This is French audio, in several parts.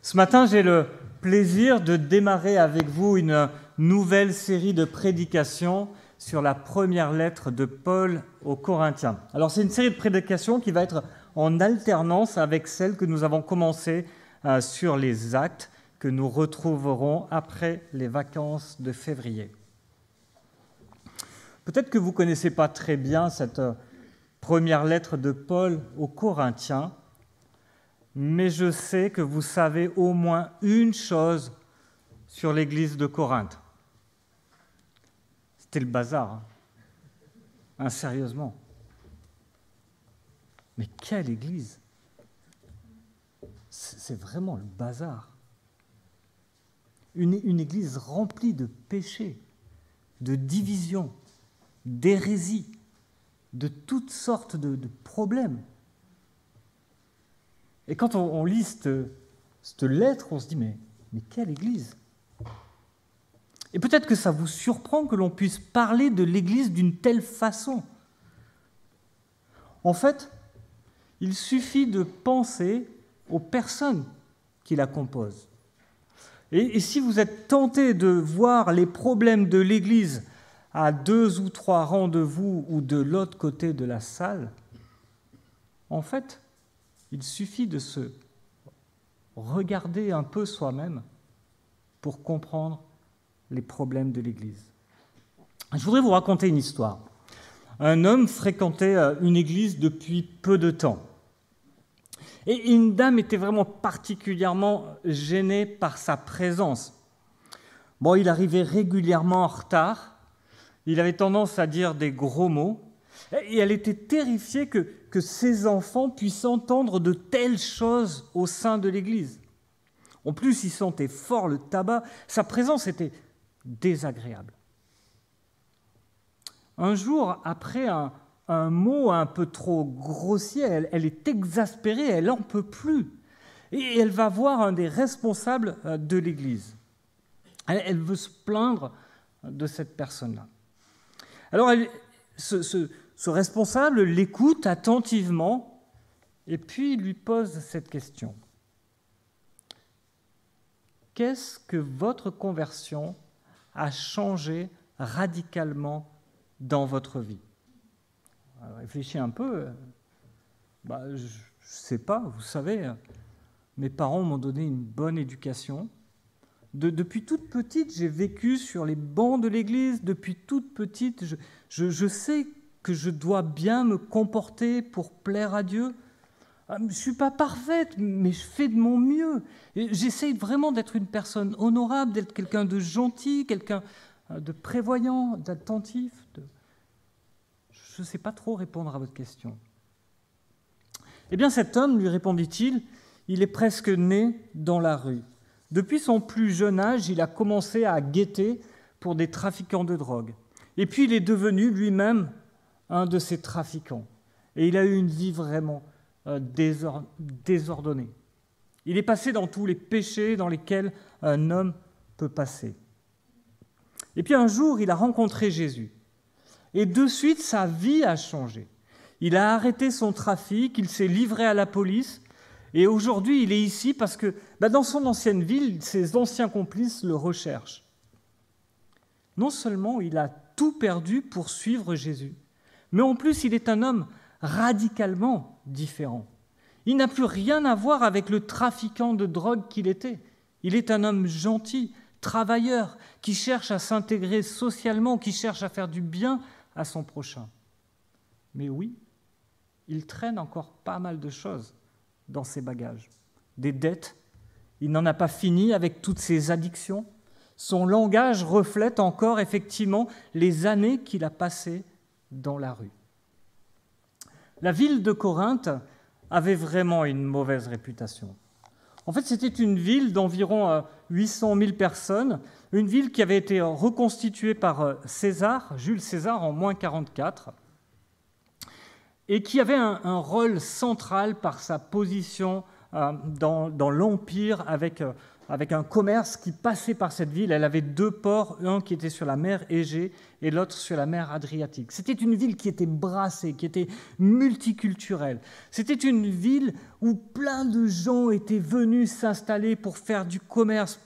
Ce matin, j'ai le plaisir de démarrer avec vous une nouvelle série de prédications sur la première lettre de Paul aux Corinthiens. Alors, c'est une série de prédications qui va être en alternance avec celle que nous avons commencée sur les Actes, que nous retrouverons après les vacances de février. Peut-être que vous ne connaissez pas très bien cette première lettre de Paul aux Corinthiens, mais je sais que vous savez au moins une chose sur l'église de Corinthe. C'était le bazar, hein, sérieusement. Mais quelle église! C'est vraiment le bazar. Une église remplie de péchés, de divisions, d'hérésies, de toutes sortes de problèmes. Et quand on lit cette lettre, on se dit, mais quelle église! Et peut-être que ça vous surprend que l'on puisse parler de l'église d'une telle façon. En fait, il suffit de penser aux personnes qui la composent. Et si vous êtes tenté de voir les problèmes de l'église à 2 ou 3 rangs de vous ou de l'autre côté de la salle, en fait, il suffit de se regarder un peu soi-même pour comprendre les problèmes de l'Église. Je voudrais vous raconter une histoire. Un homme fréquentait une église depuis peu de temps. Et une dame était vraiment particulièrement gênée par sa présence. Bon, il arrivait régulièrement en retard, il avait tendance à dire des gros mots, et elle était terrifiée que ses enfants puissent entendre de telles choses au sein de l'Église. En plus, il sentait fort le tabac. Sa présence était désagréable. Un jour, après un mot un peu trop grossier, elle est exaspérée, elle n'en peut plus. Et elle va voir un des responsables de l'Église. Elle veut se plaindre de cette personne-là. Alors, ce responsable l'écoute attentivement et puis lui pose cette question. Qu'est-ce que votre conversion a changé radicalement dans votre vie? Alors, réfléchis un peu. Je ne sais pas, vous savez, mes parents m'ont donné une bonne éducation. Depuis toute petite, j'ai vécu sur les bancs de l'église. Depuis toute petite, je sais que je dois bien me comporter pour plaire à Dieu. Je ne suis pas parfaite, mais je fais de mon mieux. J'essaie vraiment d'être une personne honorable, d'être quelqu'un de gentil, quelqu'un de prévoyant, d'attentif. Je ne sais pas trop répondre à votre question. Eh bien, cet homme, lui répondit-il, il est presque né dans la rue. Depuis son plus jeune âge, il a commencé à guetter pour des trafiquants de drogue. Et puis, il est devenu lui-même un de ces trafiquants. Et il a eu une vie vraiment désordonnée. Il est passé dans tous les péchés dans lesquels un homme peut passer. Et puis un jour, il a rencontré Jésus. Et de suite, sa vie a changé. Il a arrêté son trafic, il s'est livré à la police. Et aujourd'hui, il est ici parce que dans son ancienne ville, ses anciens complices le recherchent. Non seulement il a tout perdu pour suivre Jésus, mais en plus, il est un homme radicalement différent. Il n'a plus rien à voir avec le trafiquant de drogue qu'il était. Il est un homme gentil, travailleur, qui cherche à s'intégrer socialement, qui cherche à faire du bien à son prochain. Mais oui, il traîne encore pas mal de choses dans ses bagages. Des dettes, il n'en a pas fini avec toutes ses addictions. Son langage reflète encore effectivement les années qu'il a passées dans la rue. La ville de Corinthe avait vraiment une mauvaise réputation. En fait, c'était une ville d'environ 800 000 personnes, une ville qui avait été reconstituée par Jules César en moins 44, et qui avait un rôle central par sa position dans l'Empire avec un commerce qui passait par cette ville. Elle avait 2 ports, un qui était sur la mer Égée et l'autre sur la mer Adriatique. C'était une ville qui était brassée, qui était multiculturelle. C'était une ville où plein de gens étaient venus s'installer pour faire du commerce,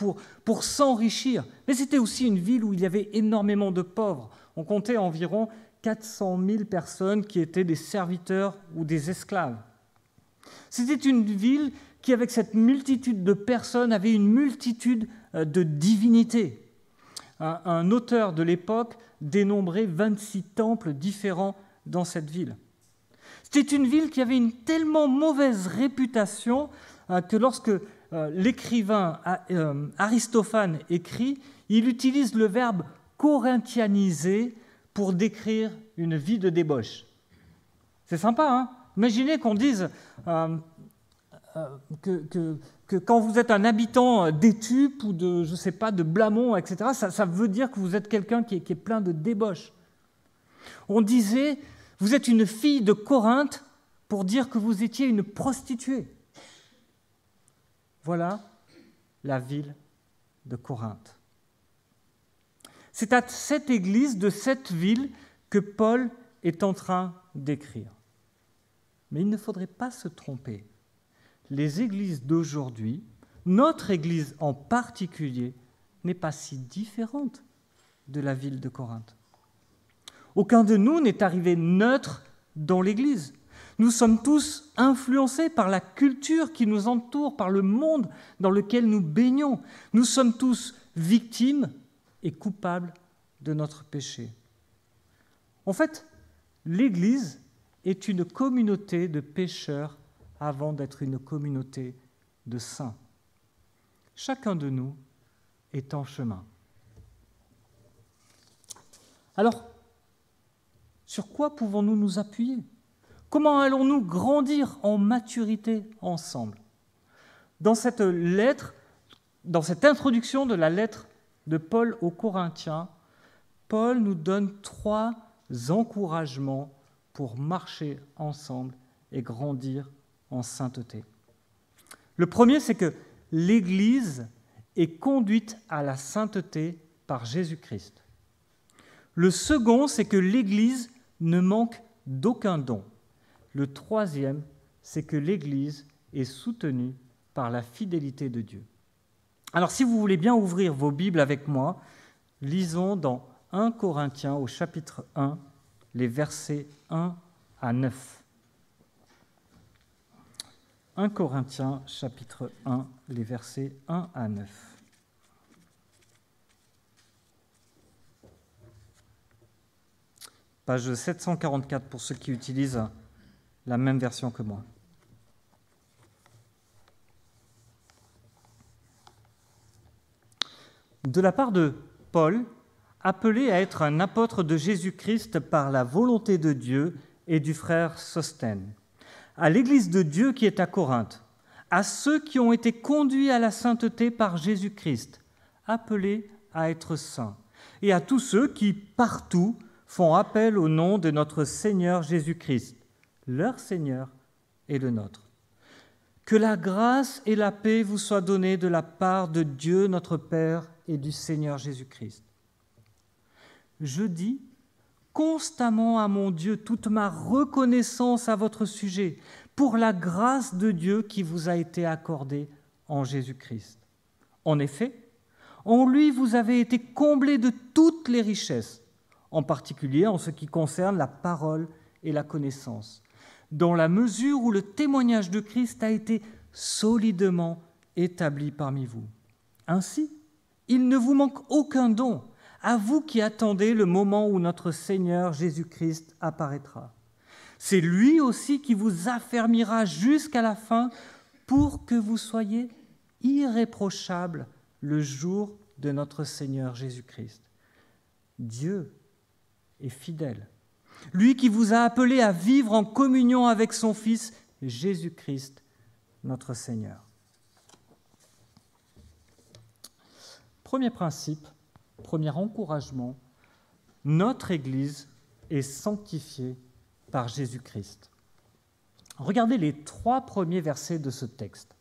pour s'enrichir. Mais c'était aussi une ville où il y avait énormément de pauvres. On comptait environ 400 000 personnes qui étaient des serviteurs ou des esclaves. C'était une ville qui, avec cette multitude de personnes, avait une multitude de divinités. Un auteur de l'époque dénombrait 26 temples différents dans cette ville. C'était une ville qui avait une tellement mauvaise réputation que lorsque l'écrivain Aristophane écrit, il utilise le verbe « corinthianiser » pour décrire une vie de débauche. C'est sympa, hein ? Imaginez qu'on dise que quand vous êtes un habitant d'Étupes ou de, je sais pas, de Blamont, etc., ça veut dire que vous êtes quelqu'un qui est plein de débauche. On disait, vous êtes une fille de Corinthe pour dire que vous étiez une prostituée. Voilà la ville de Corinthe. C'est à cette église de cette ville que Paul est en train d'écrire. Mais il ne faudrait pas se tromper. Les églises d'aujourd'hui, notre église en particulier, n'est pas si différente de la ville de Corinthe. Aucun de nous n'est arrivé neutre dans l'église. Nous sommes tous influencés par la culture qui nous entoure, par le monde dans lequel nous baignons. Nous sommes tous victimes et coupables de notre péché. En fait, l'Église est une communauté de pécheurs avant d'être une communauté de saints. Chacun de nous est en chemin. Alors, sur quoi pouvons-nous nous appuyer ? Comment allons-nous grandir en maturité ensemble ? Dans cette lettre, dans cette introduction de la lettre de Paul aux Corinthiens, Paul nous donne 3 encouragements pour marcher ensemble et grandir en sainteté. Le premier, c'est que l'Église est conduite à la sainteté par Jésus-Christ. Le second, c'est que l'Église ne manque d'aucun don. Le troisième, c'est que l'Église est soutenue par la fidélité de Dieu. Alors, si vous voulez bien ouvrir vos Bibles avec moi, lisons dans 1 Corinthiens au chapitre 1, les versets 1 à 9. 1 Corinthiens, chapitre 1, les versets 1 à 9. Page 744 pour ceux qui utilisent la même version que moi. De la part de Paul, appelé à être un apôtre de Jésus-Christ par la volonté de Dieu et du frère Sosthène, à l'Église de Dieu qui est à Corinthe, à ceux qui ont été conduits à la sainteté par Jésus-Christ, appelés à être saints, et à tous ceux qui, partout, font appel au nom de notre Seigneur Jésus-Christ, leur Seigneur et le nôtre. Que la grâce et la paix vous soient données de la part de Dieu notre Père et du Seigneur Jésus-Christ. Je dis constamment à mon Dieu toute ma reconnaissance à votre sujet pour la grâce de Dieu qui vous a été accordée en Jésus-Christ. En effet, en lui vous avez été comblés de toutes les richesses, en particulier en ce qui concerne la parole et la connaissance, dans la mesure où le témoignage de Christ a été solidement établi parmi vous. Ainsi, il ne vous manque aucun don, à vous qui attendez le moment où notre Seigneur Jésus-Christ apparaîtra. C'est lui aussi qui vous affermira jusqu'à la fin pour que vous soyez irréprochables le jour de notre Seigneur Jésus-Christ. Dieu est fidèle. Lui qui vous a appelé à vivre en communion avec son Fils, Jésus-Christ, notre Seigneur. Premier principe, premier encouragement, notre Église est sanctifiée par Jésus-Christ. Regardez les 3 premiers versets de ce texte.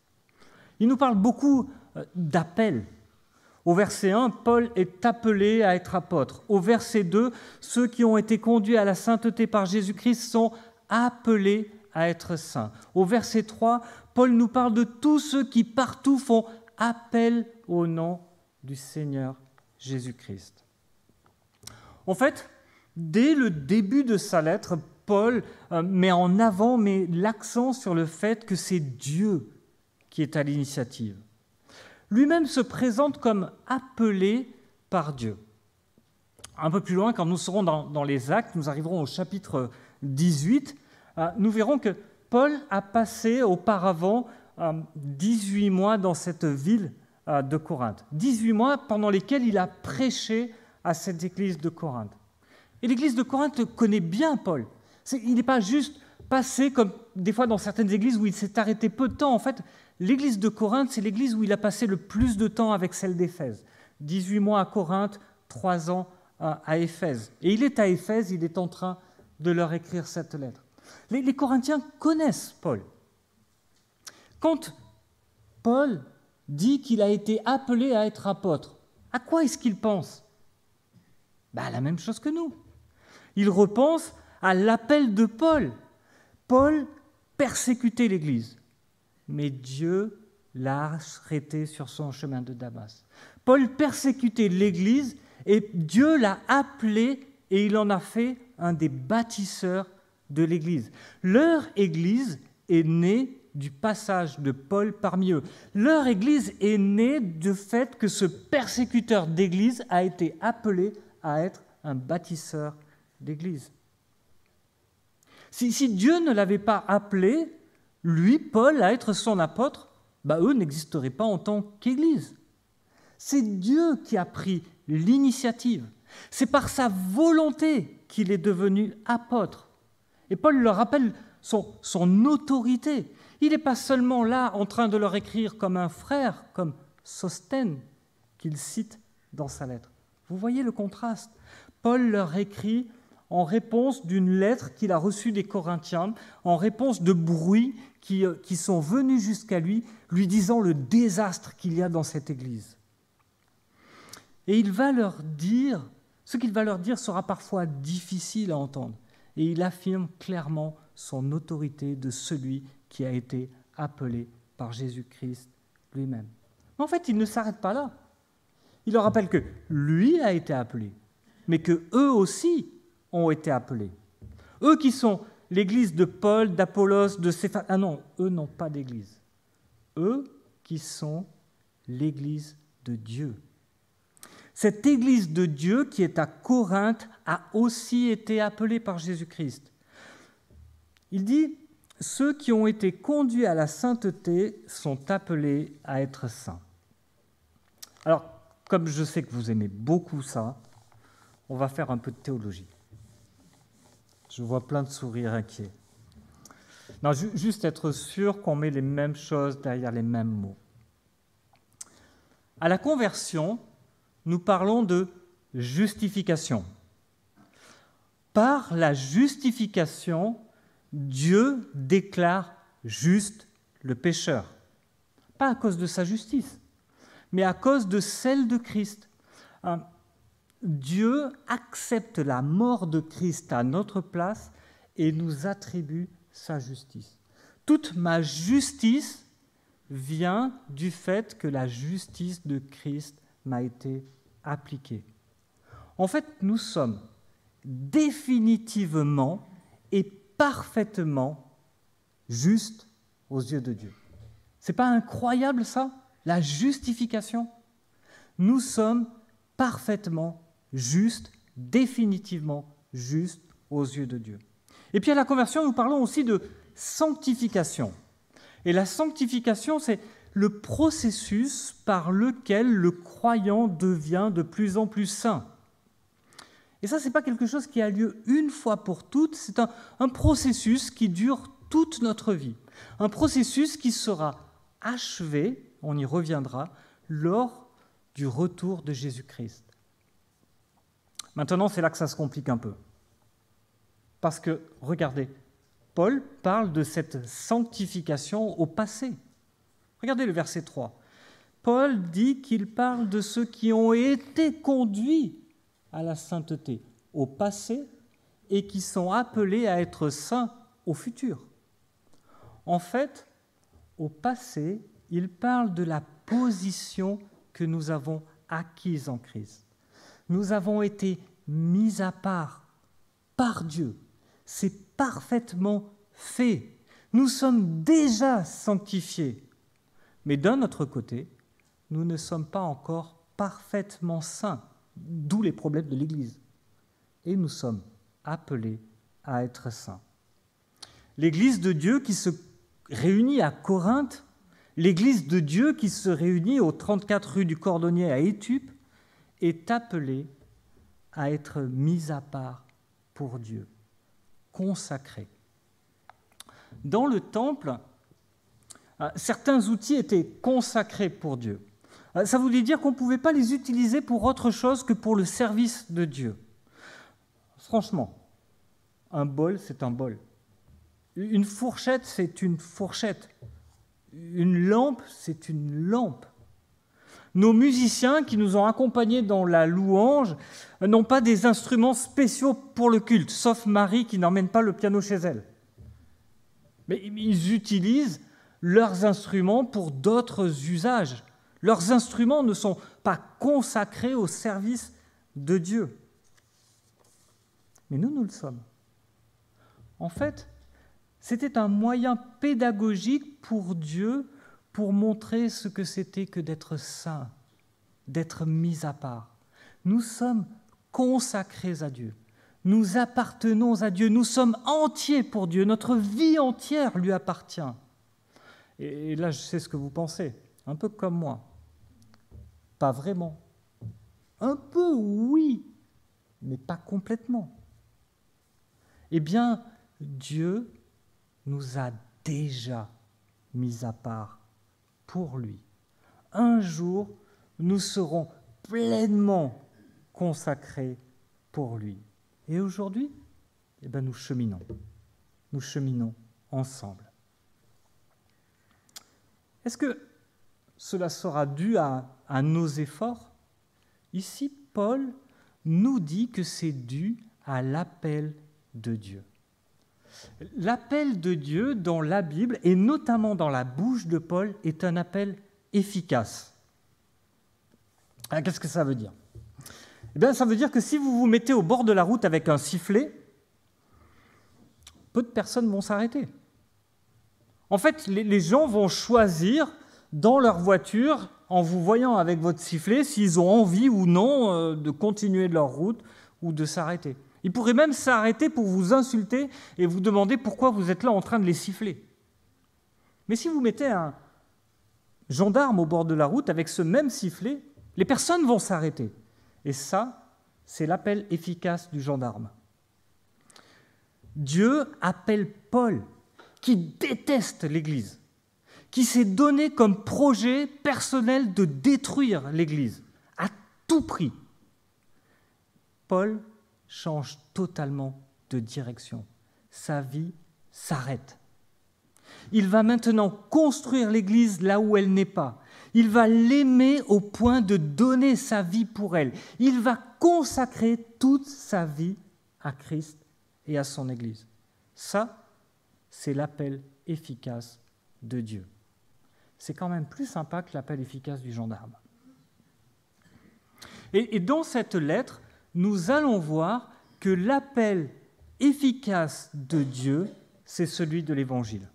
Il nous parle beaucoup d'appel. Au verset 1, Paul est appelé à être apôtre. Au verset 2, ceux qui ont été conduits à la sainteté par Jésus-Christ sont appelés à être saints. Au verset 3, Paul nous parle de tous ceux qui partout font appel au nom du Seigneur Jésus-Christ. En fait, dès le début de sa lettre, Paul met l'accent sur le fait que c'est Dieu qui est à l'initiative. Lui-même se présente comme appelé par Dieu. Un peu plus loin, quand nous serons dans les Actes, nous arriverons au chapitre 18, nous verrons que Paul a passé auparavant 18 mois dans cette ville de Corinthe. 18 mois pendant lesquels il a prêché à cette église de Corinthe. Et l'église de Corinthe connaît bien Paul. Il n'est pas juste passé comme des fois dans certaines églises où il s'est arrêté peu de temps. En fait, l'église de Corinthe, c'est l'église où il a passé le plus de temps avec celle d'Éphèse. 18 mois à Corinthe, 3 ans à Éphèse. Et il est à Éphèse, il est en train de leur écrire cette lettre. Les Corinthiens connaissent Paul. Quand Paul dit qu'il a été appelé à être apôtre, à quoi est-ce qu'il pense ? La même chose que nous. Il repense à l'appel de Paul. Paul persécutait l'Église, mais Dieu l'a arrêté sur son chemin de Damas. Paul persécutait l'Église et Dieu l'a appelé et il en a fait un des bâtisseurs de l'Église. Leur Église est née du passage de Paul parmi eux. Leur Église est née du fait que ce persécuteur d'Église a été appelé à être un bâtisseur d'Église. Si Dieu ne l'avait pas appelé, lui, Paul, à être son apôtre, eux n'existeraient pas en tant qu'Église. C'est Dieu qui a pris l'initiative. C'est par sa volonté qu'il est devenu apôtre. Et Paul leur rappelle son autorité. Il n'est pas seulement là en train de leur écrire comme un frère, comme Sosthène, qu'il cite dans sa lettre. Vous voyez le contraste. Paul leur écrit en réponse d'une lettre qu'il a reçue des Corinthiens, en réponse de bruits qui sont venus jusqu'à lui, lui disant le désastre qu'il y a dans cette Église. Et il va leur dire, ce qu'il va leur dire sera parfois difficile à entendre, et il affirme clairement son autorité de celui qui a été appelé par Jésus-Christ lui-même. Mais en fait, il ne s'arrête pas là. Il leur rappelle que lui a été appelé, mais qu'eux aussi ont été appelés. Eux qui sont l'église de Paul, d'Apollos, de Céphas. Ah non, eux n'ont pas d'église. Eux qui sont l'église de Dieu. Cette église de Dieu qui est à Corinthe a aussi été appelée par Jésus-Christ. Il dit « Ceux qui ont été conduits à la sainteté sont appelés à être saints. » Alors, comme je sais que vous aimez beaucoup ça, on va faire un peu de théologie. Je vois plein de sourires inquiets. Non, juste être sûr qu'on met les mêmes choses derrière les mêmes mots. À la conversion, nous parlons de justification. Par la justification, Dieu déclare juste le pécheur. Pas à cause de sa justice, mais à cause de celle de Christ. Dieu accepte la mort de Christ à notre place et nous attribue sa justice. Toute ma justice vient du fait que la justice de Christ m'a été appliquée. En fait, nous sommes définitivement et parfaitement justes aux yeux de Dieu. C'est pas incroyable ça, la justification ? Nous sommes parfaitement justes, définitivement justes aux yeux de Dieu. Et puis à la conversion, nous parlons aussi de sanctification. Et la sanctification, c'est le processus par lequel le croyant devient de plus en plus saint. Et ça, ce n'est pas quelque chose qui a lieu une fois pour toutes, c'est un processus qui dure toute notre vie. Un processus qui sera achevé, on y reviendra, lors du retour de Jésus-Christ. Maintenant, c'est là que ça se complique un peu. Parce que, regardez, Paul parle de cette sanctification au passé. Regardez le verset 3. Paul dit qu'il parle de ceux qui ont été conduits à la sainteté au passé et qui sont appelés à être saints au futur. En fait, au passé, il parle de la position que nous avons acquise en Christ. Nous avons été mis à part par Dieu. C'est parfaitement fait. Nous sommes déjà sanctifiés. Mais d'un autre côté, nous ne sommes pas encore parfaitement saints, d'où les problèmes de l'Église. Et nous sommes appelés à être saints. L'Église de Dieu qui se réunit à Corinthe, l'Église de Dieu qui se réunit aux 34 rues du Cordonnier à Étupe, est appelée à être mise à part pour Dieu, consacrée. Dans le temple, certains outils étaient consacrés pour Dieu. Ça voulait dire qu'on ne pouvait pas les utiliser pour autre chose que pour le service de Dieu. Franchement, un bol, c'est un bol. Une fourchette, c'est une fourchette. Une lampe, c'est une lampe. Nos musiciens qui nous ont accompagnés dans la louange n'ont pas des instruments spéciaux pour le culte, sauf Marie qui n'emmène pas le piano chez elle. Mais ils utilisent leurs instruments pour d'autres usages. Leurs instruments ne sont pas consacrés au service de Dieu. Mais nous le sommes. En fait, c'était un moyen pédagogique pour Dieu pour montrer ce que c'était que d'être saint, d'être mis à part. Nous sommes consacrés à Dieu. Nous appartenons à Dieu. Nous sommes entiers pour Dieu. Notre vie entière lui appartient. Et là, je sais ce que vous pensez. Un peu comme moi. Pas vraiment. Un peu, oui, mais pas complètement. Eh bien, Dieu nous a déjà mis à part pour lui. Un jour, nous serons pleinement consacrés pour lui. Et aujourd'hui, eh bien, nous cheminons ensemble. Est-ce que cela sera dû à nos efforts? Ici, Paul nous dit que c'est dû à l'appel de Dieu. L'appel de Dieu dans la Bible, et notamment dans la bouche de Paul, est un appel efficace. Alors, qu'est-ce que ça veut dire? Eh bien, ça veut dire que si vous vous mettez au bord de la route avec un sifflet, peu de personnes vont s'arrêter. En fait, les gens vont choisir dans leur voiture, en vous voyant avec votre sifflet, s'ils ont envie ou non de continuer de leur route ou de s'arrêter. Ils pourraient même s'arrêter pour vous insulter et vous demander pourquoi vous êtes là en train de les siffler. Mais si vous mettez un gendarme au bord de la route avec ce même sifflet, les personnes vont s'arrêter. Et ça, c'est l'appel efficace du gendarme. Dieu appelle Paul, qui déteste l'Église, qui s'est donné comme projet personnel de détruire l'Église à tout prix. Paul change totalement de direction. Sa vie s'arrête. Il va maintenant construire l'Église là où elle n'est pas. Il va l'aimer au point de donner sa vie pour elle. Il va consacrer toute sa vie à Christ et à son Église. Ça, c'est l'appel efficace de Dieu. C'est quand même plus sympa que l'appel efficace du gendarme. Et dans cette lettre, nous allons voir que l'appel efficace de Dieu, c'est celui de l'Évangile.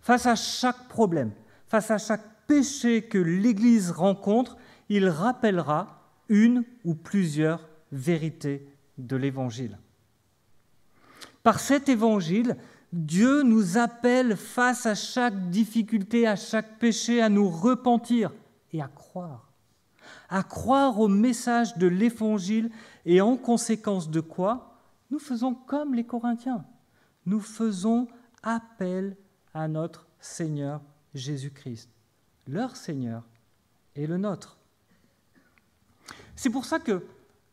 Face à chaque problème, face à chaque péché que l'Église rencontre, il rappellera une ou plusieurs vérités de l'Évangile. Par cet Évangile, Dieu nous appelle face à chaque difficulté, à chaque péché, à nous repentir et à croire au message de l'Évangile et en conséquence de quoi, nous faisons comme les Corinthiens. Nous faisons appel à notre Seigneur Jésus-Christ, leur Seigneur et le nôtre. C'est pour ça que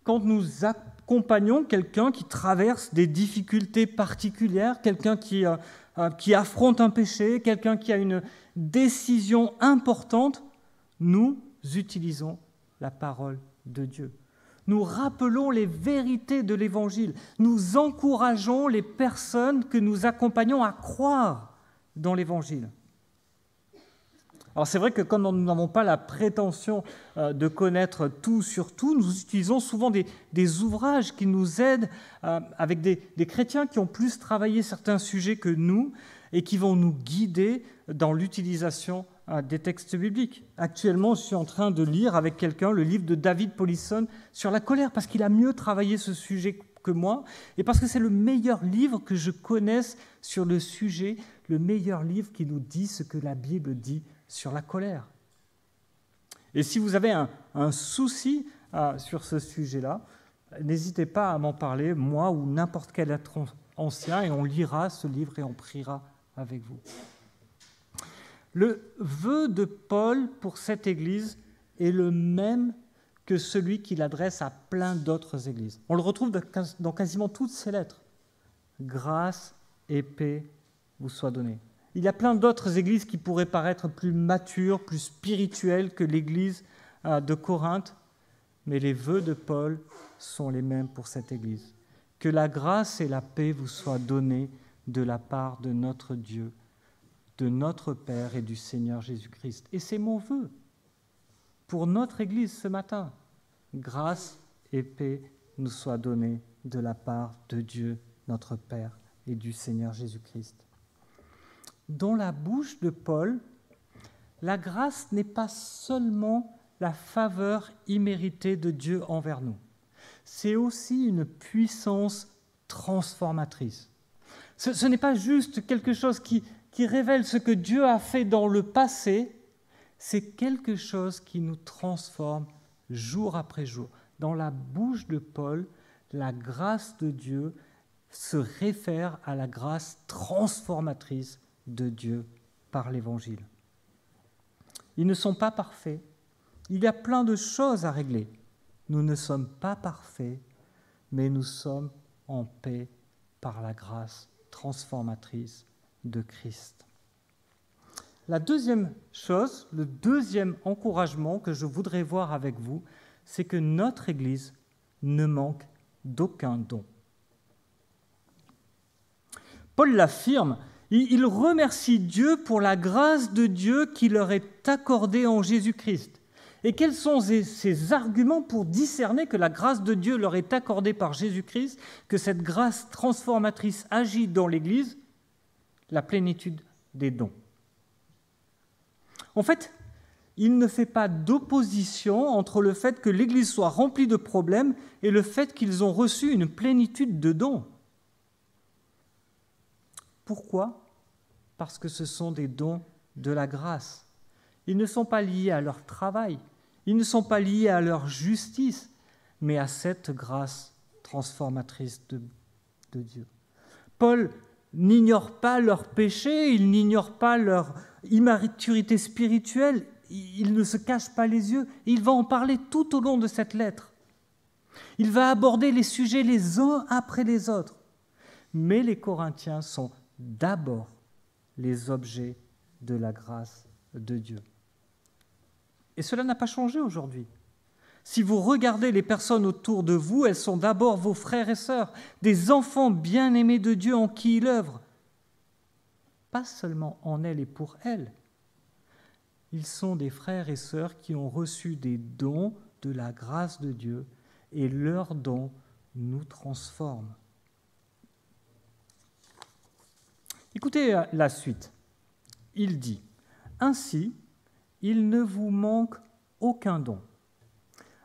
quand nous accompagnons quelqu'un qui traverse des difficultés particulières, quelqu'un qui affronte un péché, quelqu'un qui a une décision importante, nous utilisons la parole de Dieu. Nous rappelons les vérités de l'Évangile. Nous encourageons les personnes que nous accompagnons à croire dans l'Évangile. Alors c'est vrai que comme nous n'avons pas la prétention de connaître tout sur tout, nous utilisons souvent des ouvrages qui nous aident avec des chrétiens qui ont plus travaillé certains sujets que nous et qui vont nous guider dans l'utilisation des textes bibliques. Actuellement, je suis en train de lire avec quelqu'un le livre de David Powlison sur la colère, parce qu'il a mieux travaillé ce sujet que moi, et parce que c'est le meilleur livre que je connaisse sur le sujet, le meilleur livre qui nous dit ce que la Bible dit sur la colère. Et si vous avez un souci sur ce sujet-là, n'hésitez pas à m'en parler, moi ou n'importe quel être ancien, et on lira ce livre et on priera avec vous. Le vœu de Paul pour cette Église est le même que celui qu'il adresse à plein d'autres églises. On le retrouve dans quasiment toutes ses lettres. Grâce et paix vous soient données. Il y a plein d'autres églises qui pourraient paraître plus matures, plus spirituelles que l'église de Corinthe, mais les vœux de Paul sont les mêmes pour cette église. Que la grâce et la paix vous soient données de la part de notre Dieu, de notre Père et du Seigneur Jésus-Christ. Et c'est mon vœu pour notre Église ce matin. Grâce et paix nous soient données de la part de Dieu, notre Père, et du Seigneur Jésus-Christ. Dans la bouche de Paul, la grâce n'est pas seulement la faveur imméritée de Dieu envers nous. C'est aussi une puissance transformatrice. Ce n'est pas juste quelque chose qui révèle ce que Dieu a fait dans le passé, c'est quelque chose qui nous transforme jour après jour. Dans la bouche de Paul, la grâce de Dieu se réfère à la grâce transformatrice de Dieu par l'Évangile. Ils ne sont pas parfaits. Il y a plein de choses à régler. Nous ne sommes pas parfaits, mais nous sommes en paix par la grâce transformatrice de Christ. La deuxième chose, le deuxième encouragement que je voudrais voir avec vous, c'est que notre Église ne manque d'aucun don. Paul l'affirme, il remercie Dieu pour la grâce de Dieu qui leur est accordée en Jésus-Christ. Et quels sont ces arguments pour discerner que la grâce de Dieu leur est accordée par Jésus-Christ, que cette grâce transformatrice agit dans l'Église? La plénitude des dons. En fait, il ne fait pas d'opposition entre le fait que l'Église soit remplie de problèmes et le fait qu'ils ont reçu une plénitude de dons. Pourquoi? Parce que ce sont des dons de la grâce. Ils ne sont pas liés à leur travail, ils ne sont pas liés à leur justice, mais à cette grâce transformatrice de Dieu. Paul n'ignore pas leurs péchés, il n'ignore pas leur immaturité spirituelle, il ne se cache pas les yeux, il va en parler tout au long de cette lettre. Il va aborder les sujets les uns après les autres. Mais les Corinthiens sont d'abord les objets de la grâce de Dieu. Et cela n'a pas changé aujourd'hui. Si vous regardez les personnes autour de vous, elles sont d'abord vos frères et sœurs, des enfants bien-aimés de Dieu en qui il œuvre. Pas seulement en elles et pour elles. Ils sont des frères et sœurs qui ont reçu des dons de la grâce de Dieu et leurs dons nous transforment. Écoutez la suite. Il dit « Ainsi, il ne vous manque aucun don. »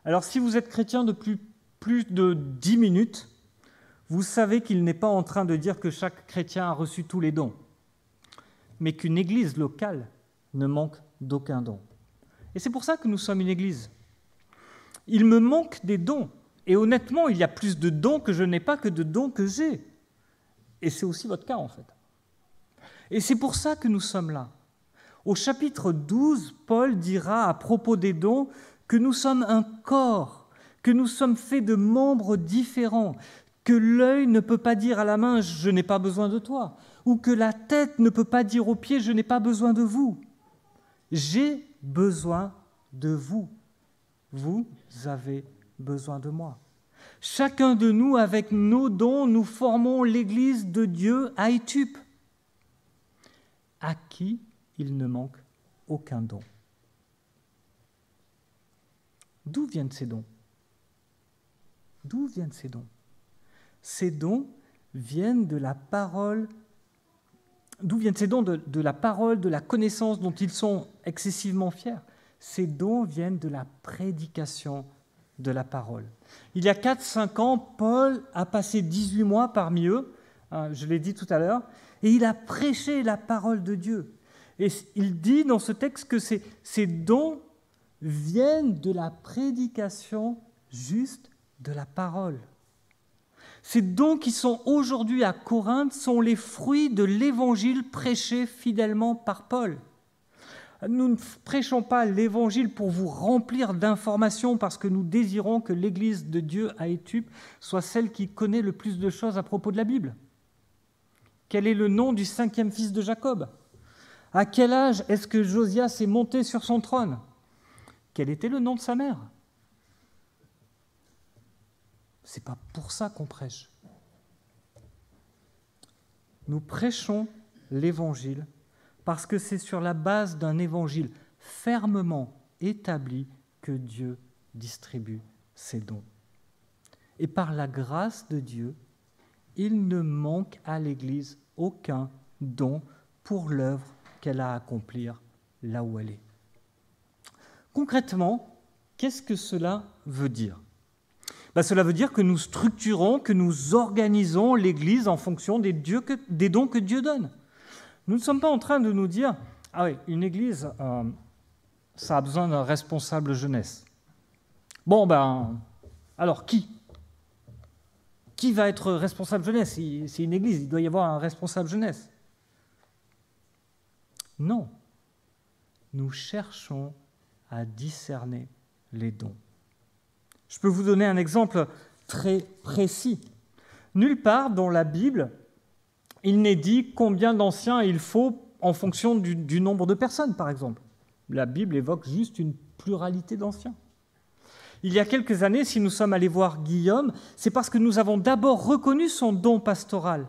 Alors, si vous êtes chrétien depuis plus de 10 minutes, vous savez qu'il n'est pas en train de dire que chaque chrétien a reçu tous les dons, mais qu'une église locale ne manque d'aucun don. Et c'est pour ça que nous sommes une église. Il me manque des dons, et honnêtement, il y a plus de dons que je n'ai pas que de dons que j'ai. Et c'est aussi votre cas, en fait. Et c'est pour ça que nous sommes là. Au chapitre 12, Paul dira à propos des dons que nous sommes un corps, que nous sommes faits de membres différents, que l'œil ne peut pas dire à la main « je n'ai pas besoin de toi », ou que la tête ne peut pas dire aux pieds « je n'ai pas besoin de vous ». J'ai besoin de vous. Vous avez besoin de moi. Chacun de nous, avec nos dons, nous formons l'Église de Dieu à Étupe, à qui il ne manque aucun don. D'où viennent ces dons? D'où viennent ces dons? Ces dons viennent de la parole. D'où viennent ces dons? De la parole, de la connaissance dont ils sont excessivement fiers. Ces dons viennent de la prédication de la parole. Il y a 4-5 ans, Paul a passé 18 mois parmi eux, je l'ai dit tout à l'heure, et il a prêché la parole de Dieu. Et il dit dans ce texte que ces dons viennent de la prédication juste de la parole. Ces dons qui sont aujourd'hui à Corinthe sont les fruits de l'évangile prêché fidèlement par Paul. Nous ne prêchons pas l'évangile pour vous remplir d'informations parce que nous désirons que l'Église de Dieu à Étupe soit celle qui connaît le plus de choses à propos de la Bible. Quel est le nom du 5e fils de Jacob? À quel âge est-ce que Josias est monté sur son trône? Quel était le nom de sa mère? Ce n'est pas pour ça qu'on prêche. Nous prêchons l'Évangile parce que c'est sur la base d'un Évangile fermement établi que Dieu distribue ses dons. Et par la grâce de Dieu, il ne manque à l'Église aucun don pour l'œuvre qu'elle a à accomplir là où elle est. Concrètement, qu'est-ce que cela veut dire? Cela veut dire que nous structurons, que nous organisons l'Église en fonction des dons que Dieu donne. Nous ne sommes pas en train de nous dire « Ah oui, une Église, ça a besoin d'un responsable jeunesse. » Bon, alors qui? Qui va être responsable jeunesse? C'est une Église, il doit y avoir un responsable jeunesse. Non. Nous cherchons à discerner les dons. Je peux vous donner un exemple très précis. Nulle part dans la Bible, il n'est dit combien d'anciens il faut en fonction du nombre de personnes, par exemple. La Bible évoque juste une pluralité d'anciens. Il y a quelques années, si nous sommes allés voir Guillaume, c'est parce que nous avons d'abord reconnu son don pastoral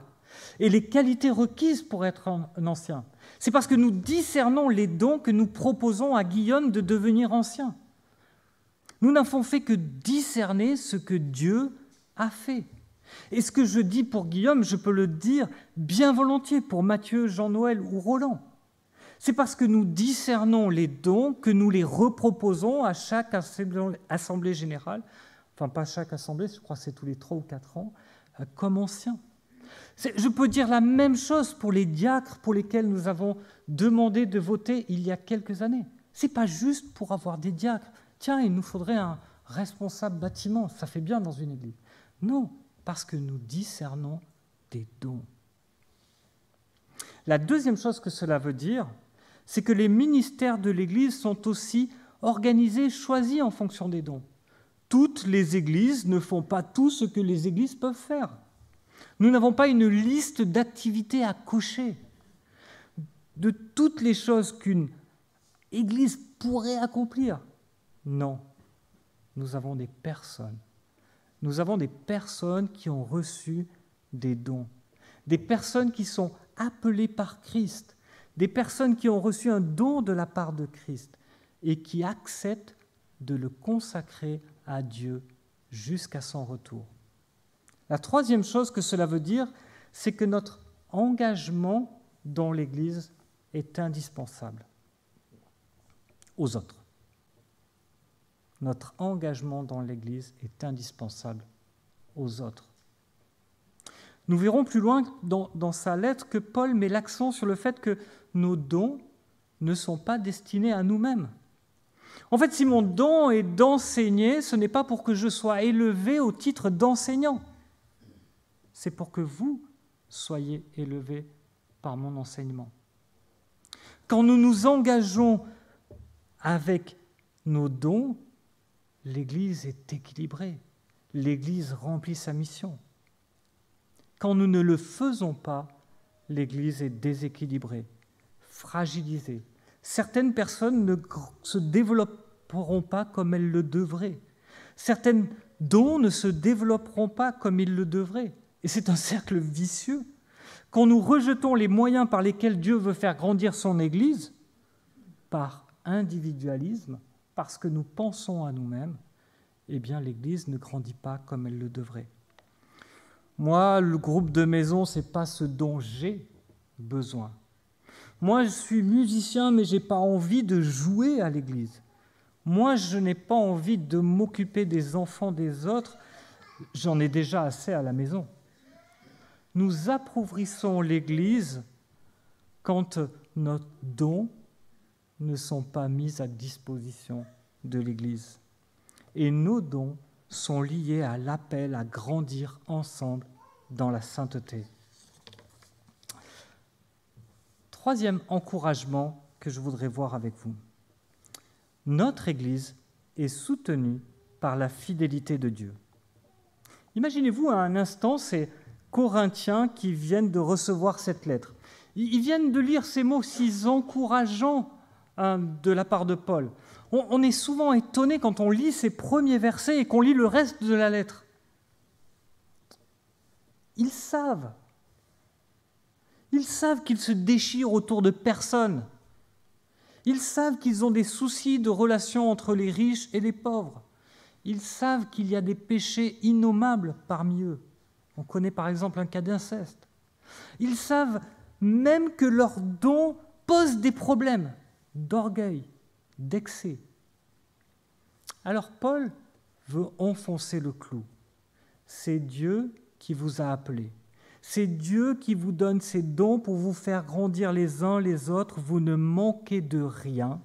et les qualités requises pour être un ancien. C'est parce que nous discernons les dons que nous proposons à Guillaume de devenir ancien. Nous n'avons fait que discerner ce que Dieu a fait. Et ce que je dis pour Guillaume, je peux le dire bien volontiers pour Mathieu, Jean-Noël ou Roland. C'est parce que nous discernons les dons que nous les reproposons à chaque assemblée générale, enfin pas chaque assemblée, je crois que c'est tous les 3 ou 4 ans, comme anciens. Je peux dire la même chose pour les diacres pour lesquels nous avons demandé de voter il y a quelques années. Ce n'est pas juste pour avoir des diacres. Tiens, il nous faudrait un responsable bâtiment, ça fait bien dans une église. Non, parce que nous discernons des dons. La deuxième chose que cela veut dire, c'est que les ministères de l'Église sont aussi organisés, choisis en fonction des dons. Toutes les églises ne font pas tout ce que les églises peuvent faire. Nous n'avons pas une liste d'activités à cocher. De toutes les choses qu'une église pourrait accomplir. Non, nous avons des personnes. Nous avons des personnes qui ont reçu des dons. Des personnes qui sont appelées par Christ. Des personnes qui ont reçu un don de la part de Christ et qui acceptent de le consacrer à Dieu jusqu'à son retour. La troisième chose que cela veut dire, c'est que notre engagement dans l'Église est indispensable aux autres. Notre engagement dans l'Église est indispensable aux autres. Nous verrons plus loin dans sa lettre que Paul met l'accent sur le fait que nos dons ne sont pas destinés à nous-mêmes. En fait, si mon don est d'enseigner, ce n'est pas pour que je sois élevé au titre d'enseignant. C'est pour que vous soyez élevés par mon enseignement. Quand nous nous engageons avec nos dons, l'Église est équilibrée. L'Église remplit sa mission. Quand nous ne le faisons pas, l'Église est déséquilibrée, fragilisée. Certaines personnes ne se développeront pas comme elles le devraient. Certains dons ne se développeront pas comme ils le devraient. Et c'est un cercle vicieux. Quand nous rejetons les moyens par lesquels Dieu veut faire grandir son Église, par individualisme, parce que nous pensons à nous-mêmes, eh bien l'Église ne grandit pas comme elle le devrait. Moi, le groupe de maison, ce n'est pas ce dont j'ai besoin. Moi, je suis musicien, mais je n'ai pas envie de jouer à l'Église. Moi, je n'ai pas envie de m'occuper des enfants des autres. J'en ai déjà assez à la maison. Nous appauvrissons l'Église quand nos dons ne sont pas mis à disposition de l'Église. Et nos dons sont liés à l'appel à grandir ensemble dans la sainteté. Troisième encouragement que je voudrais voir avec vous. Notre Église est soutenue par la fidélité de Dieu. Imaginez-vous un instant ces Corinthiens qui viennent de recevoir cette lettre. Ils viennent de lire ces mots si encourageants de la part de Paul. On est souvent étonné quand on lit ces premiers versets et qu'on lit le reste de la lettre. Ils savent qu'ils se déchirent autour de personne. Ils savent qu'ils ont des soucis de relations entre les riches et les pauvres. Ils savent qu'il y a des péchés innommables parmi eux. On connaît par exemple un cas d'inceste. Ils savent même que leurs dons posent des problèmes d'orgueil, d'excès. Alors Paul veut enfoncer le clou. C'est Dieu qui vous a appelé. C'est Dieu qui vous donne ses dons pour vous faire grandir les uns les autres. Vous ne manquez de rien,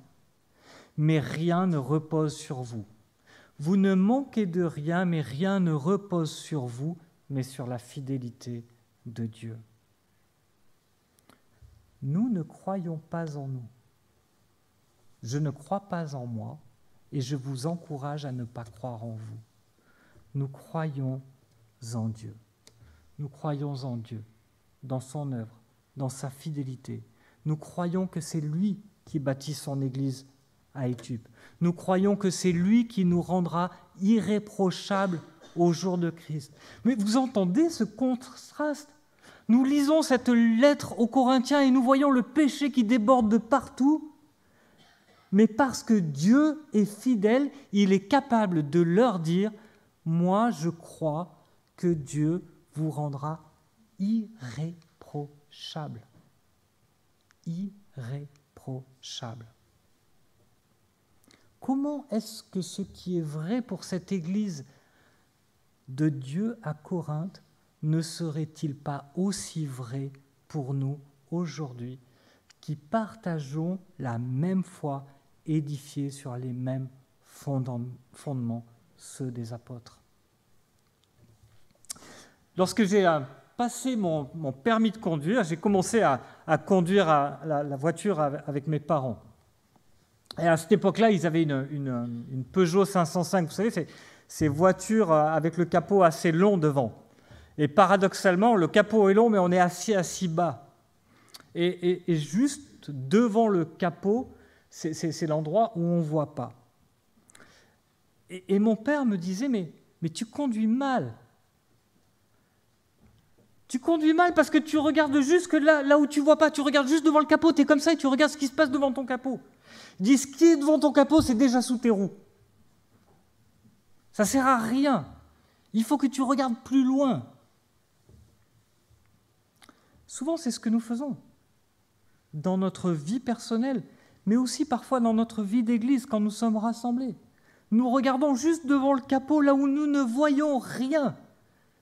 mais rien ne repose sur vous. Vous ne manquez de rien, mais rien ne repose sur vous, mais sur la fidélité de Dieu. Nous ne croyons pas en nous. Je ne crois pas en moi, et je vous encourage à ne pas croire en vous. Nous croyons en Dieu. Nous croyons en Dieu, dans son œuvre, dans sa fidélité. Nous croyons que c'est lui qui bâtit son Église à Étupe. Nous croyons que c'est lui qui nous rendra irréprochables au jour de Christ. Mais vous entendez ce contraste ? Nous lisons cette lettre aux Corinthiens et nous voyons le péché qui déborde de partout. Mais parce que Dieu est fidèle, il est capable de leur dire « Moi, je crois que Dieu vous rendra irréprochable. » Irréprochable. Comment est-ce que ce qui est vrai pour cette Église de Dieu à Corinthe ne serait-il pas aussi vrai pour nous aujourd'hui, qui partageons la même foi édifiée sur les mêmes fondements, ceux des apôtres? Lorsque j'ai passé mon permis de conduire, j'ai commencé à conduire la voiture avec mes parents. Et à cette époque-là, ils avaient une Peugeot 505, vous savez, ces voitures avec le capot assez long devant. Et paradoxalement, le capot est long, mais on est assis bas. Et juste devant le capot, c'est l'endroit où on ne voit pas. Et mon père me disait, mais tu conduis mal. Tu conduis mal parce que tu regardes juste là où tu ne vois pas. Tu regardes juste devant le capot, tu es comme ça et tu regardes ce qui se passe devant ton capot. Il dit, ce qui est devant ton capot, c'est déjà sous tes roues. Ça ne sert à rien. Il faut que tu regardes plus loin. Souvent, c'est ce que nous faisons dans notre vie personnelle, mais aussi parfois dans notre vie d'église quand nous sommes rassemblés. Nous regardons juste devant le capot, là où nous ne voyons rien.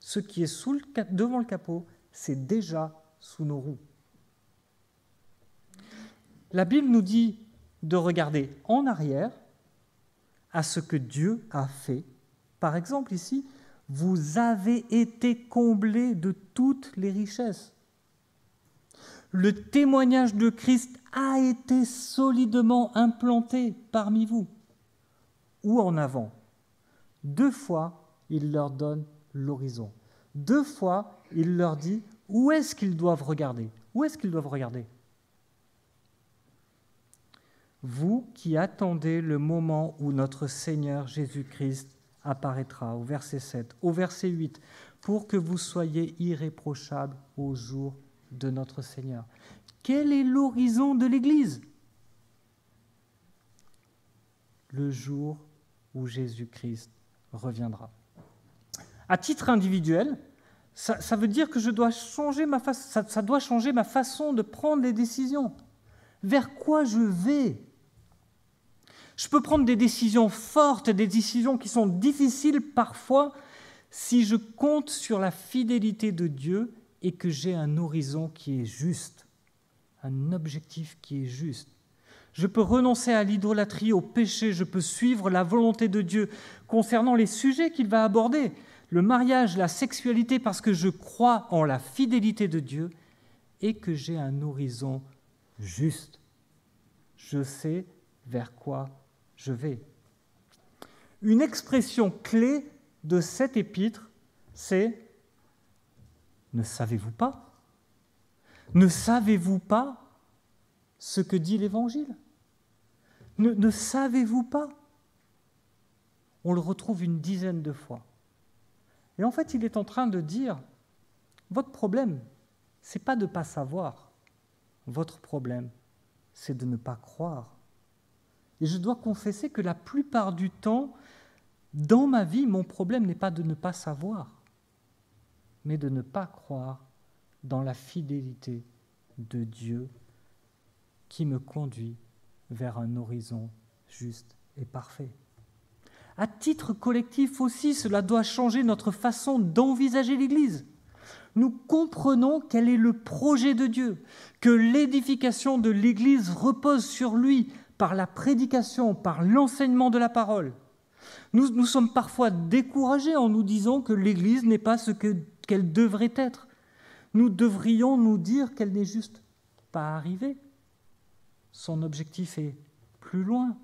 Ce qui est devant le capot, c'est déjà sous nos roues. La Bible nous dit de regarder en arrière à ce que Dieu a fait. Par exemple, ici, vous avez été comblés de toutes les richesses. Le témoignage de Christ a été solidement implanté parmi vous. Ou en avant. 2 fois, il leur donne l'horizon. 2 fois, il leur dit où est-ce qu'ils doivent regarder. Où est-ce qu'ils doivent regarder ? vous qui attendez le moment où notre Seigneur Jésus-Christ apparaîtra, au verset 7. Au verset 8, pour que vous soyez irréprochables au jour de notre Seigneur. Quel est l'horizon de l'Église? Le jour où Jésus-Christ reviendra. À titre individuel, ça veut dire que je dois changer ça doit changer ma façon de prendre les décisions. Vers quoi je vais? Je peux prendre des décisions fortes, des décisions qui sont difficiles parfois, si je compte sur la fidélité de Dieu et que j'ai un horizon qui est juste, un objectif qui est juste. Je peux renoncer à l'idolâtrie, au péché, je peux suivre la volonté de Dieu concernant les sujets qu'il va aborder, le mariage, la sexualité, parce que je crois en la fidélité de Dieu et que j'ai un horizon juste. Je sais vers quoi je vais. Une expression clé de cette épître, c'est « Ne savez-vous pas ? Ne savez-vous pas ce que dit l'Évangile ? Ne savez-vous pas ?» On le retrouve une dizaine de fois. Et en fait, il est en train de dire, votre problème, ce n'est pas de ne pas savoir. Votre problème, c'est de ne pas croire. Et je dois confesser que la plupart du temps, dans ma vie, mon problème n'est pas de ne pas savoir, mais de ne pas croire dans la fidélité de Dieu qui me conduit vers un horizon juste et parfait. À titre collectif aussi, cela doit changer notre façon d'envisager l'Église. Nous comprenons quel est le projet de Dieu, que l'édification de l'Église repose sur lui par la prédication, par l'enseignement de la parole. Nous sommes parfois découragés en nous disant que l'Église n'est pas ce qu'elle devrait être. Nous devrions nous dire qu'elle n'est juste pas arrivée. Son objectif est plus loin.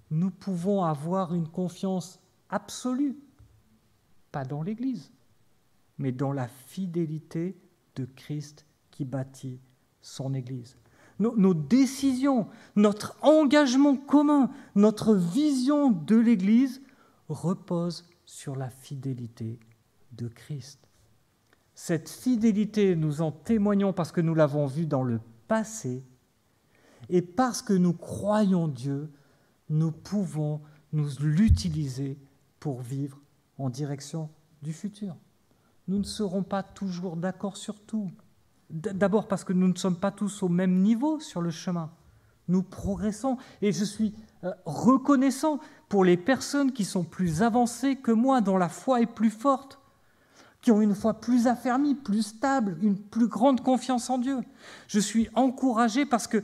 Nous pouvons avoir une confiance absolue, pas dans l'Église, mais dans la fidélité de Christ qui bâtit son Église. Nos décisions, notre engagement commun, notre vision de l'Église reposent sur la fidélité de Christ. Cette fidélité, nous en témoignons parce que nous l'avons vue dans le passé et parce que nous croyons Dieu, nous pouvons nous l'utiliser pour vivre en direction du futur. Nous ne serons pas toujours d'accord sur tout. D'abord parce que nous ne sommes pas tous au même niveau sur le chemin. Nous progressons et je suis reconnaissant pour les personnes qui sont plus avancées que moi, dont la foi est plus forte, qui ont une foi plus affermie, plus stable, une plus grande confiance en Dieu. Je suis encouragé parce que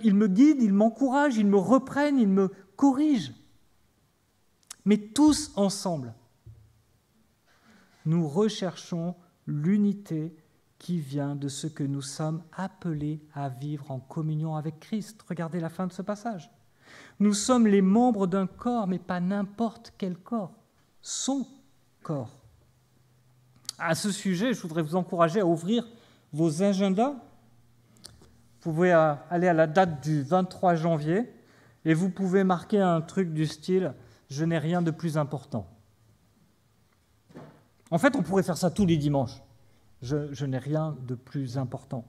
ils me guident, ils m'encouragent, ils me reprennent, ils me corrigent. Mais tous ensemble, nous recherchons l'unité qui vient de ce que nous sommes appelés à vivre en communion avec Christ. Regardez la fin de ce passage. Nous sommes les membres d'un corps, mais pas n'importe quel corps, son corps. À ce sujet, je voudrais vous encourager à ouvrir vos agendas. Vous pouvez aller à la date du 23 janvier et vous pouvez marquer un truc du style « Je n'ai rien de plus important ». En fait, on pourrait faire ça tous les dimanches. Je n'ai rien de plus important.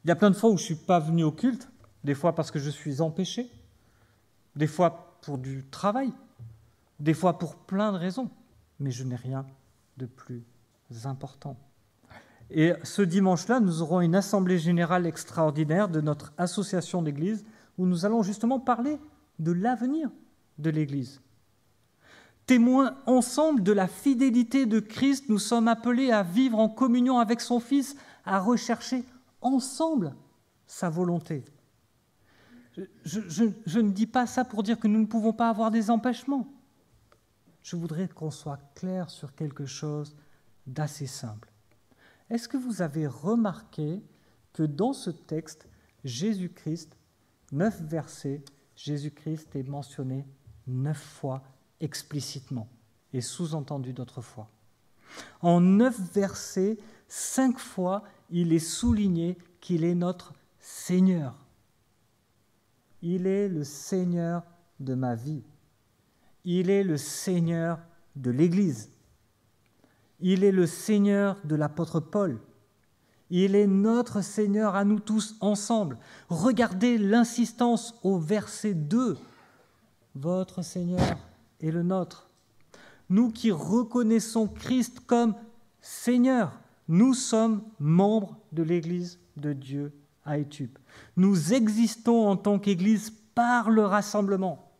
Il y a plein de fois où je ne suis pas venu au culte, des fois parce que je suis empêché, des fois pour du travail, des fois pour plein de raisons, mais je n'ai rien de plus important. Et ce dimanche-là, nous aurons une assemblée générale extraordinaire de notre association d'église où nous allons justement parler de l'avenir de l'Église. Témoins ensemble de la fidélité de Christ, nous sommes appelés à vivre en communion avec son Fils, à rechercher ensemble sa volonté. Je ne dis pas ça pour dire que nous ne pouvons pas avoir des empêchements. Je voudrais qu'on soit clair sur quelque chose d'assez simple. Est-ce que vous avez remarqué que dans ce texte, Jésus-Christ, 9 versets, Jésus-Christ est mentionné 9 fois explicitement et sous-entendu d'autres fois. En 9 versets, 5 fois, il est souligné qu'il est notre Seigneur. Il est le Seigneur de ma vie. Il est le Seigneur de l'Église. Il est le Seigneur de l'apôtre Paul. Il est notre Seigneur à nous tous ensemble. Regardez l'insistance au verset 2. Votre Seigneur est le nôtre. Nous qui reconnaissons Christ comme Seigneur, nous sommes membres de l'Église de Dieu à Étupe. Nous existons en tant qu'Église par le rassemblement.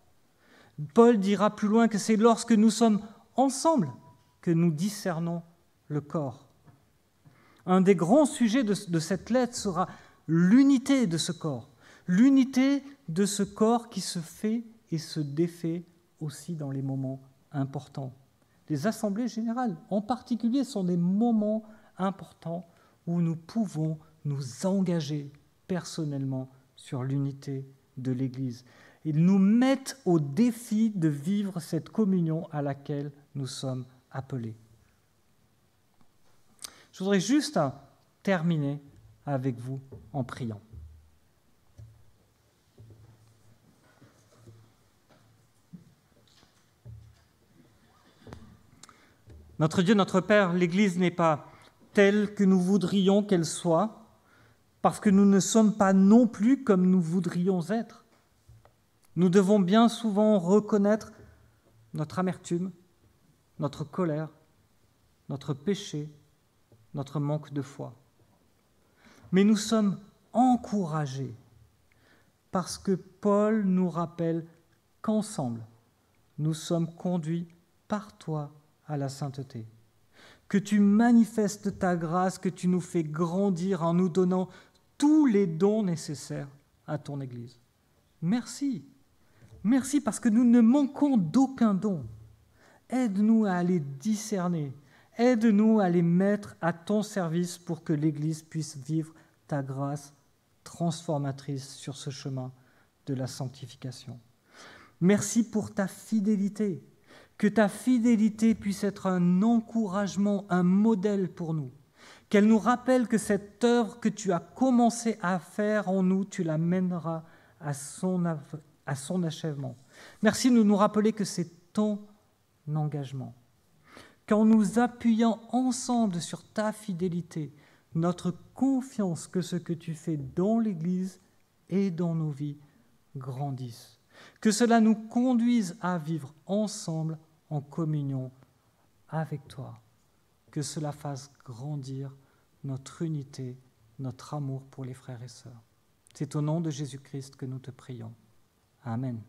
Paul dira plus loin que c'est lorsque nous sommes ensemble que nous discernons le corps. Un des grands sujets de cette lettre sera l'unité de ce corps. L'unité de ce corps qui se fait et se défait aussi dans les moments importants. Les assemblées générales, en particulier, sont des moments importants où nous pouvons nous engager personnellement sur l'unité de l'Église. Ils nous mettent au défi de vivre cette communion à laquelle nous sommes appelés. Je voudrais juste terminer avec vous en priant. Notre Dieu, notre Père, l'Église n'est pas telle que nous voudrions qu'elle soit, parce que nous ne sommes pas non plus comme nous voudrions être. Nous devons bien souvent reconnaître notre amertume, notre colère, notre péché, notre manque de foi. Mais nous sommes encouragés parce que Paul nous rappelle qu'ensemble, nous sommes conduits par toi à la sainteté. Que tu manifestes ta grâce, que tu nous fais grandir en nous donnant tous les dons nécessaires à ton Église. Merci. Merci parce que nous ne manquons d'aucun don. Aide-nous à les discerner. Aide-nous à les mettre à ton service pour que l'Église puisse vivre ta grâce transformatrice sur ce chemin de la sanctification. Merci pour ta fidélité. Que ta fidélité puisse être un encouragement, un modèle pour nous. Qu'elle nous rappelle que cette œuvre que tu as commencé à faire en nous, tu la mèneras à son achèvement. Merci de nous rappeler que c'est ton engagement. Qu'en nous appuyant ensemble sur ta fidélité, notre confiance que ce que tu fais dans l'Église et dans nos vies grandisse. Que cela nous conduise à vivre ensemble en communion avec toi. Que cela fasse grandir notre unité, notre amour pour les frères et sœurs. C'est au nom de Jésus-Christ que nous te prions. Amen.